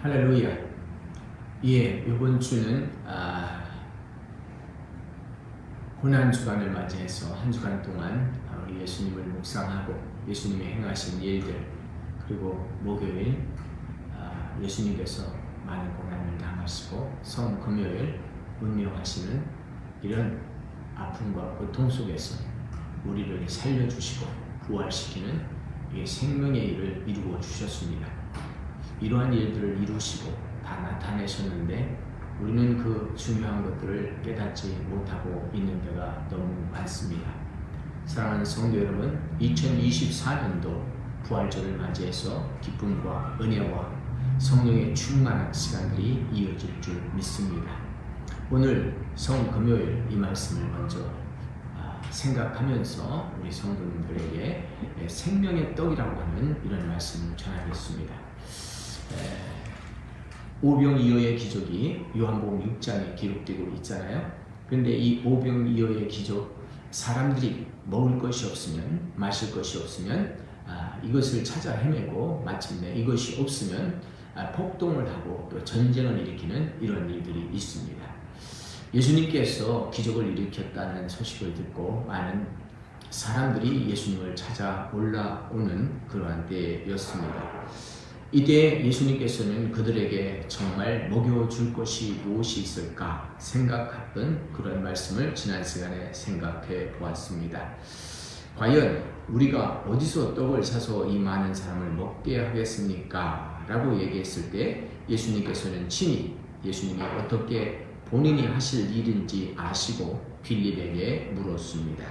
할렐루야. 예, 이번 주는 고난 주간을 맞이해서 한 주간 동안 우리 예수님을 묵상하고 예수님의 행하신 일들, 그리고 목요일 예수님께서 많은 고난을 당하시고 성 금요일 운명하시는 이런 아픔과 고통 속에서 우리를 살려주시고 부활시키는 생명의 일을 이루어 주셨습니다. 이러한 일들을 이루시고 다 나타내셨는데 우리는 그 중요한 것들을 깨닫지 못하고 있는 데가 너무 많습니다. 사랑하는 성도 여러분, 2024년도 부활절을 맞이해서 기쁨과 은혜와 성령의 충만한 시간들이 이어질 줄 믿습니다. 오늘 성금요일 이 말씀을 먼저 생각하면서 우리 성도님들에게 생명의 떡이라고 하는 이런 말씀을 전하겠습니다. 오병이어의 기적이 요한복음 6장에 기록되고 있잖아요. 그런데 이 오병이어의 기적, 사람들이 먹을 것이 없으면, 마실 것이 없으면 이것을 찾아 헤매고 마침내 이것이 없으면 폭동을 하고 또 전쟁을 일으키는 이런 일들이 있습니다. 예수님께서 기적을 일으켰다는 소식을 듣고 많은 사람들이 예수님을 찾아 올라오는 그러한 때였습니다. 이때 예수님께서는 그들에게 정말 먹여줄 것이 무엇이 있을까 생각했던 그런 말씀을 지난 시간에 생각해 보았습니다. 과연 우리가 어디서 떡을 사서 이 많은 사람을 먹게 하겠습니까? 라고 얘기했을 때 예수님께서는 친히 예수님이 어떻게 본인이 하실 일인지 아시고 빌립에게 물었습니다.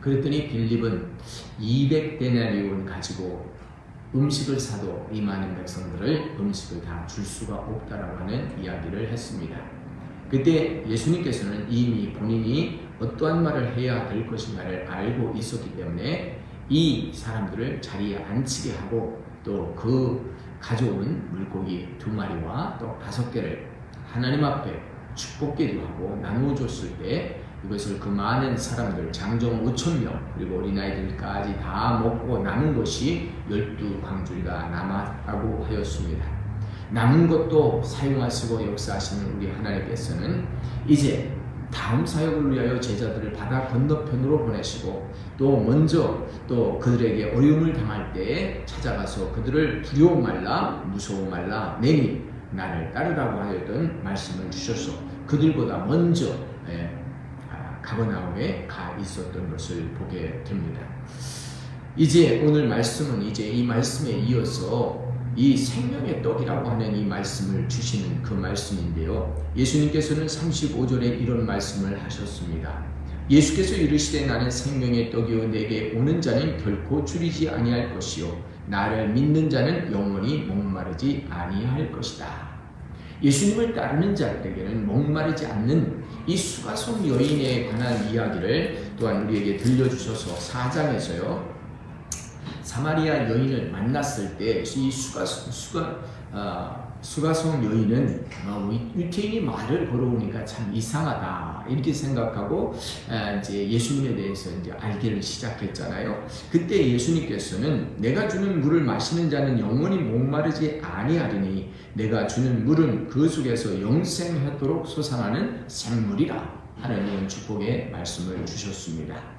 그랬더니 빌립은 200데나리온 가지고 음식을 사도 이 많은 백성들을 음식을 다 줄 수가 없다라고 하는 이야기를 했습니다. 그때 예수님께서는 이미 본인이 어떠한 말을 해야 될 것인가를 알고 있었기 때문에 이 사람들을 자리에 앉히게 하고 또 그 가져온 물고기 2마리와 떡 5개를 하나님 앞에 축복기도 하고 나누어 줬을 때 이것을 그 많은 사람들, 장정 5,000명 그리고 어린아이들까지 다 먹고 남은 것이 12광주리가 남았다고 하였습니다. 남은 것도 사용하시고 역사하시는 우리 하나님께서는 이제 다음 사역을 위하여 제자들을 바다 건너편으로 보내시고 또 먼저 또 그들에게 어려움을 당할 때에 찾아가서 그들을 두려워 말라 무서워 말라 내니 나를 따르라고 하였던 말씀을 주셔서 그들보다 먼저 가버나움에 가 있었던 것을 보게 됩니다. 이제 오늘 말씀은 이제 이 말씀에 이어서 이 생명의 떡이라고 하는 이 말씀을 주시는 그 말씀인데요. 예수님께서는 35절에 이런 말씀을 하셨습니다. 예수께서 이르시되 나는 생명의 떡이요 내게 오는 자는 결코 줄이지 아니할 것이요 나를 믿는 자는 영원히 목마르지 아니할 것이다. 예수님을 따르는 자들에게는 목마르지 않는 이 수가성 여인에 관한 이야기를 또한 우리에게 들려주셔서 4장에서요 사마리아 여인을 만났을 때 이 수가성 여인은 유태인이 말을 걸어오니까 참 이상하다 이렇게 생각하고 이제 예수님에 대해서 이제 알기를 시작했잖아요. 그때 예수님께서는 내가 주는 물을 마시는 자는 영원히 목마르지 아니하리니 내가 주는 물은 그 속에서 영생하도록 솟아나는 생물이라 하는 이런 축복의 말씀을 주셨습니다.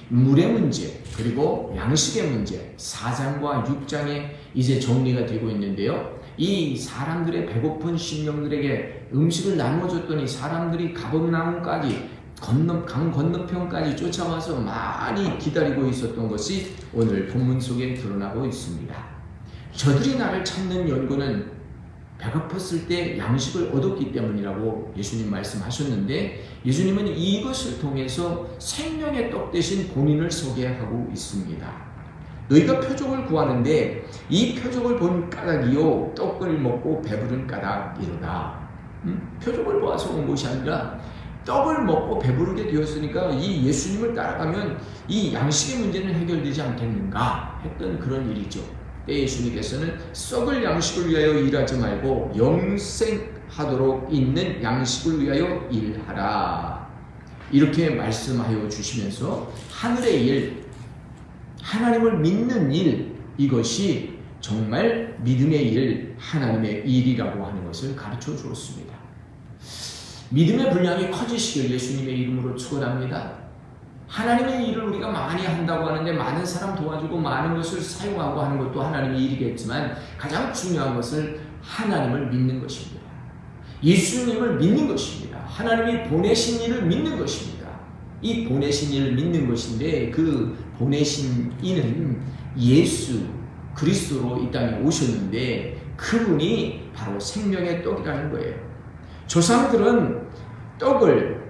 물의 문제 그리고 양식의 문제 4장과 6장에 이제 정리가 되고 있는데요. 이 사람들의 배고픈 심령들에게 음식을 나눠줬더니 사람들이 가버나움까지 강 건너편까지 쫓아와서 많이 기다리고 있었던 것이 오늘 본문 속에 드러나고 있습니다. 저들이 나를 찾는 연고는 배고팠을 때 양식을 얻었기 때문이라고 예수님 말씀하셨는데 예수님은 이것을 통해서 생명의 떡 대신 본인을 소개하고 있습니다. 너희가 표적을 구하는데 이 표적을 본 까닭이요 떡을 먹고 배부른 까닭이로다. 표적을 보아서 온 것이 아니라 떡을 먹고 배부르게 되었으니까 이 예수님을 따라가면 이 양식의 문제는 해결되지 않겠는가 했던 그런 일이죠. 때 예수님께서는 썩을 양식을 위하여 일하지 말고 영생하도록 있는 양식을 위하여 일하라 이렇게 말씀하여 주시면서 하늘의 일, 하나님을 믿는 일 이것이 정말 믿음의 일, 하나님의 일이라고 하는 것을 가르쳐 주었습니다. 믿음의 분량이 커지시길 예수님의 이름으로 축원합니다. 하나님의 일을 우리가 많이 한다고 하는데 많은 사람 도와주고 많은 것을 사용하고 하는 것도 하나님의 일이겠지만 가장 중요한 것은 하나님을 믿는 것입니다. 예수님을 믿는 것입니다. 하나님이 보내신 일을 믿는 것입니다. 이 보내신 일을 믿는 것인데 그 보내신 이는 예수 그리스도로 이 땅에 오셨는데 그분이 바로 생명의 떡이라는 거예요. 조상들은 떡을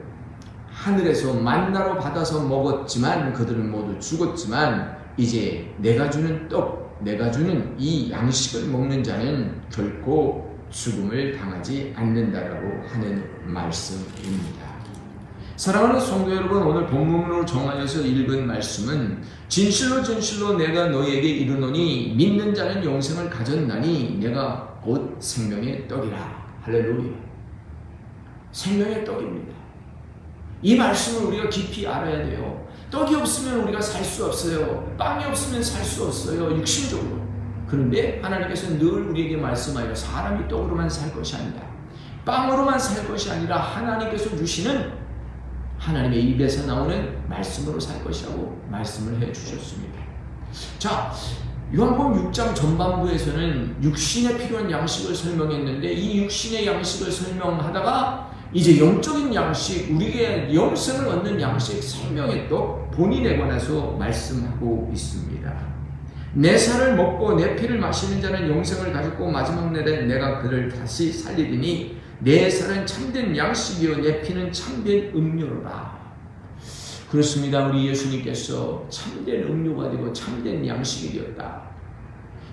하늘에서 만나로 받아서 먹었지만 그들은 모두 죽었지만 이제 내가 주는 떡, 내가 주는 이 양식을 먹는 자는 결코 죽음을 당하지 않는다라고 하는 말씀입니다. 사랑하는 성도 여러분, 오늘 본문으로 정하여서 읽은 말씀은 진실로 진실로 내가 너희에게 이르노니 믿는 자는 영생을 가졌나니 내가 곧 생명의 떡이라. 할렐루야. 생명의 떡입니다. 이 말씀을 우리가 깊이 알아야 돼요. 떡이 없으면 우리가 살 수 없어요. 빵이 없으면 살 수 없어요. 육신적으로. 그런데 하나님께서 늘 우리에게 말씀하여 사람이 떡으로만 살 것이 아니라 빵으로만 살 것이 아니라 하나님께서 주시는 하나님의 입에서 나오는 말씀으로 살 것이라고 말씀을 해주셨습니다. 자, 요한복음 6장 전반부에서는 육신에 필요한 양식을 설명했는데 이 육신의 양식을 설명하다가 이제 영적인 양식, 우리에게 영생을 얻는 양식, 생명의 떡, 본인에 관해서 말씀하고 있습니다. 내 살을 먹고 내 피를 마시는 자는 영생을 가졌고 마지막 날에 내가 그를 다시 살리리니 내 살은 참된 양식이요 내 피는 참된 음료로라. 그렇습니다. 우리 예수님께서 참된 음료가 되고 참된 양식이 되었다.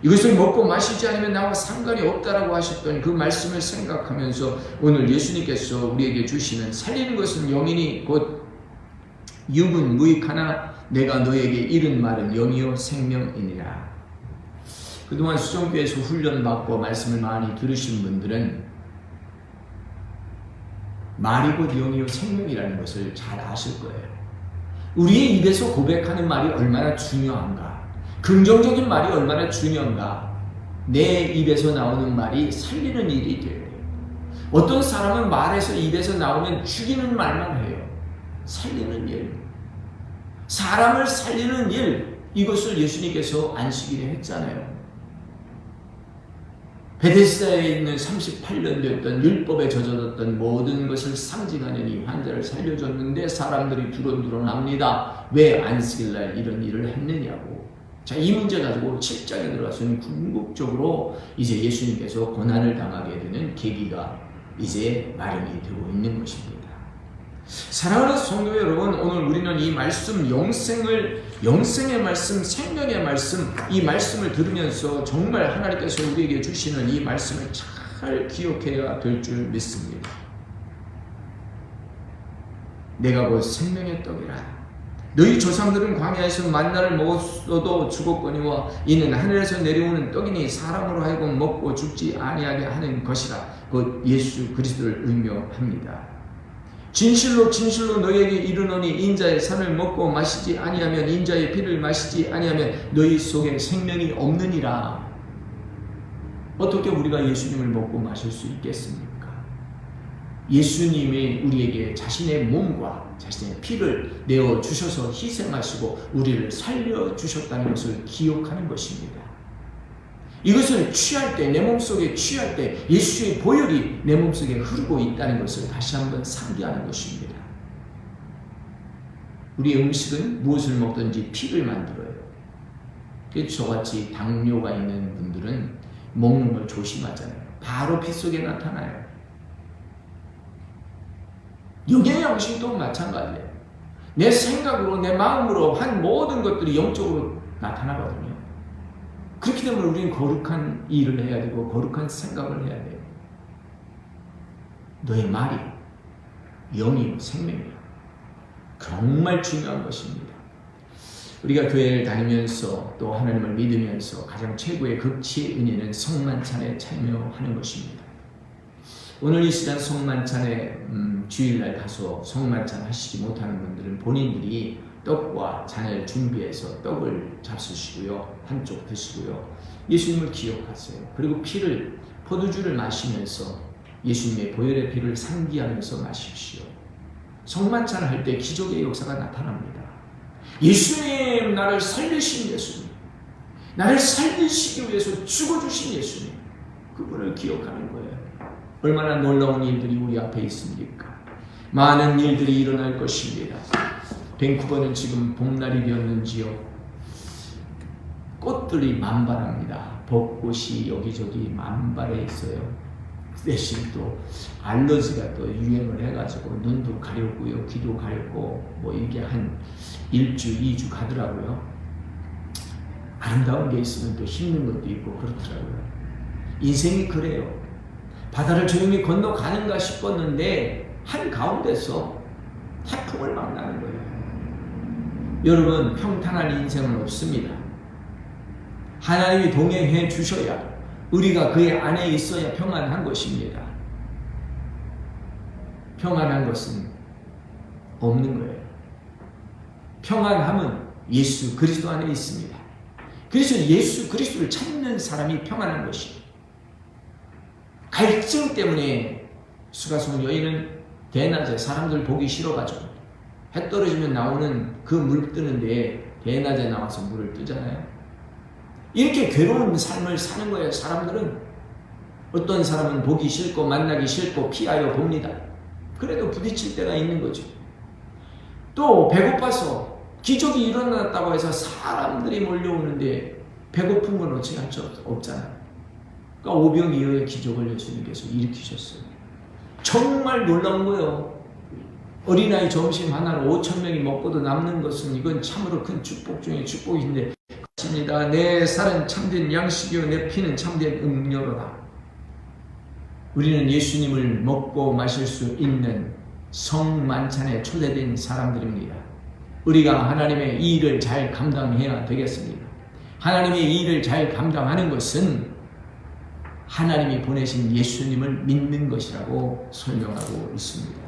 이것을 먹고 마시지 않으면 나와 상관이 없다라고 하셨던 그 말씀을 생각하면서 오늘 예수님께서 우리에게 주시는 살리는 것은 영이니 곧 육은 무익하나 내가 너에게 이른 말은 영이요 생명이니라. 그동안 수정교회에서 훈련받고 말씀을 많이 들으신 분들은 말이 곧 영이요 생명이라는 것을 잘 아실 거예요. 우리의 입에서 고백하는 말이 얼마나 중요한가, 긍정적인 말이 얼마나 중요한가. 내 입에서 나오는 말이 살리는 일이 돼요. 어떤 사람은 말에서 입에서 나오면 죽이는 말만 해요. 살리는 일, 사람을 살리는 일, 이것을 예수님께서 안식일에 했잖아요. 베데스다에 있는 38년 됐던 율법에 젖어졌던 모든 것을 상징하는 이 환자를 살려줬는데 사람들이 두런두런합니다. 왜 안식일날 이런 일을 했느냐고. 자, 이 문제 가지고 7장에 들어가서는 궁극적으로 이제 예수님께서 고난을 당하게 되는 계기가 이제 마련이 되고 있는 것입니다. 사랑하는 성도 여러분, 오늘 우리는 이 말씀, 영생의 말씀, 생명의 말씀, 이 말씀을 들으면서 정말 하나님께서 우리에게 주시는 이 말씀을 잘 기억해야 될 줄 믿습니다. 내가 곧 생명의 떡이라. 너희 조상들은 광야에서 만나를 먹었어도 죽었거니와 이는 하늘에서 내려오는 떡이니 사람으로 하여금 먹고 죽지 아니하게 하는 것이라. 곧 예수 그리스도를 의미합니다. 진실로 진실로 너희에게 이르노니 인자의 산을 먹고 마시지 아니하면 인자의 피를 마시지 아니하면 너희 속에 생명이 없느니라. 어떻게 우리가 예수님을 먹고 마실 수 있겠습니까? 예수님이 우리에게 자신의 몸과 자신의 피를 내어주셔서 희생하시고 우리를 살려주셨다는 것을 기억하는 것입니다. 이것을 취할 때, 내 몸속에 취할 때 예수의 보혈이 내 몸속에 흐르고 있다는 것을 다시 한번 상기하는 것입니다. 우리의 음식은 무엇을 먹든지 피를 만들어요. 저같이 당뇨가 있는 분들은 먹는 걸 조심하잖아요. 바로 피 속에 나타나요. 영의 양식도 마찬가지예요. 내 생각으로, 내 마음으로 한 모든 것들이 영적으로 나타나거든요. 그렇기 때문에 우리는 거룩한 일을 해야 되고 거룩한 생각을 해야 돼요. 너의 말이 영이요 생명이요. 정말 중요한 것입니다. 우리가 교회를 다니면서 또 하나님을 믿으면서 가장 최고의 극치의 은혜는 성만찬에 참여하는 것입니다. 오늘 이 시간 성만찬에 주일날 가서 성만찬 하시지 못하는 분들은 본인들이 떡과 잔을 준비해서 떡을 잡수시고요. 한쪽 드시고요. 예수님을 기억하세요. 그리고 피를 포도주를 마시면서 예수님의 보혈의 피를 상기하면서 마십시오. 성만찬을 할 때 기적의 역사가 나타납니다. 예수님, 나를 살리신 예수님, 나를 살리시기 위해서 죽어주신 예수님, 그분을 기억하는 거예요. 얼마나 놀라운 일들이 우리 앞에 있습니까? 많은 일들이 일어날 것입니다. 밴쿠버는 지금 봄날이 되었는지요, 꽃들이 만발합니다. 벚꽃이 여기저기 만발해 있어요. 대신 또 알러지가 또 유행을 해가지고 눈도 가렵고요, 귀도 가렵고 뭐 이게 한 1주, 2주 가더라고요. 아름다운 게 있으면 또 힘든 것도 있고 그렇더라고요. 인생이 그래요. 바다를 조용히 건너가는가 싶었는데 한가운데서 태풍을 만나는 거예요. 여러분, 평탄한 인생은 없습니다. 하나님이 동행해 주셔야, 우리가 그의 안에 있어야 평안한 것입니다. 평안한 것은 없는 거예요. 평안함은 예수 그리스도 안에 있습니다. 그래서 예수 그리스도를 찾는 사람이 평안한 것이에요. 갈증 때문에 수가성 여인은 대낮에 사람들 보기 싫어가지고 해 떨어지면 나오는 그 물 뜨는데 대낮에 나와서 물을 뜨잖아요. 이렇게 괴로운 삶을 사는 거예요. 사람들은 어떤 사람은 보기 싫고 만나기 싫고 피하여 봅니다. 그래도 부딪힐 때가 있는 거죠. 또 배고파서 기적이 일어났다고 해서 사람들이 몰려오는데 배고픈 건 어찌 할 수 없잖아요. 그러니까 오병이어의 기적을 예수님께서 일으키셨어요. 정말 놀라운 거예요. 어린아이 점심 하나로 5,000명이 먹고도 남는 것은 이건 참으로 큰 축복 중에 축복인데, 내 살은 참된 양식이요 내 피는 참된 음료로다. 우리는 예수님을 먹고 마실 수 있는 성만찬에 초대된 사람들입니다. 우리가 하나님의 이 일을 잘 감당해야 되겠습니다. 하나님의 이 일을 잘 감당하는 것은 하나님이 보내신 예수님을 믿는 것이라고 설명하고 있습니다.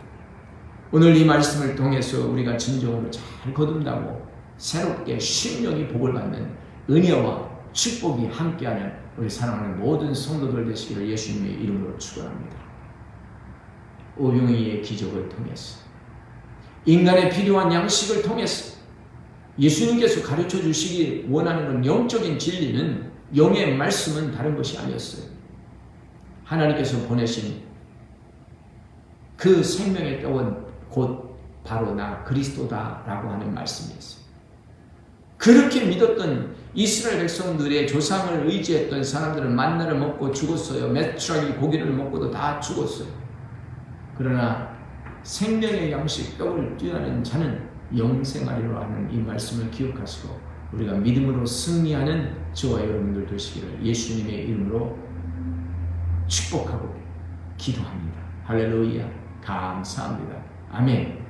오늘 이 말씀을 통해서 우리가 진정으로 잘 거듭나고 새롭게 심령이 복을 받는 은혜와 축복이 함께하는 우리 사랑하는 모든 성도들 되시기를 예수님의 이름으로 축원합니다. 오병이의 기적을 통해서, 인간의 필요한 양식을 통해서 예수님께서 가르쳐 주시기 원하는 건 영적인 진리는, 영의 말씀은 다른 것이 아니었어요. 하나님께서 보내신 그 생명의 떡은 곧 바로 나 그리스도다라고 하는 말씀이었어요. 그렇게 믿었던 이스라엘 백성들의 조상을 의지했던 사람들은 만나를 먹고 죽었어요. 메추라기 고기를 먹고도 다 죽었어요. 그러나 생명의 양식 떡을 취하는 자는 영생하리로 하는 이 말씀을 기억하시고 우리가 믿음으로 승리하는 저와 여러분들 되시기를 예수님의 이름으로 축복하고 기도합니다. 할렐루야. 감사합니다. 아멘.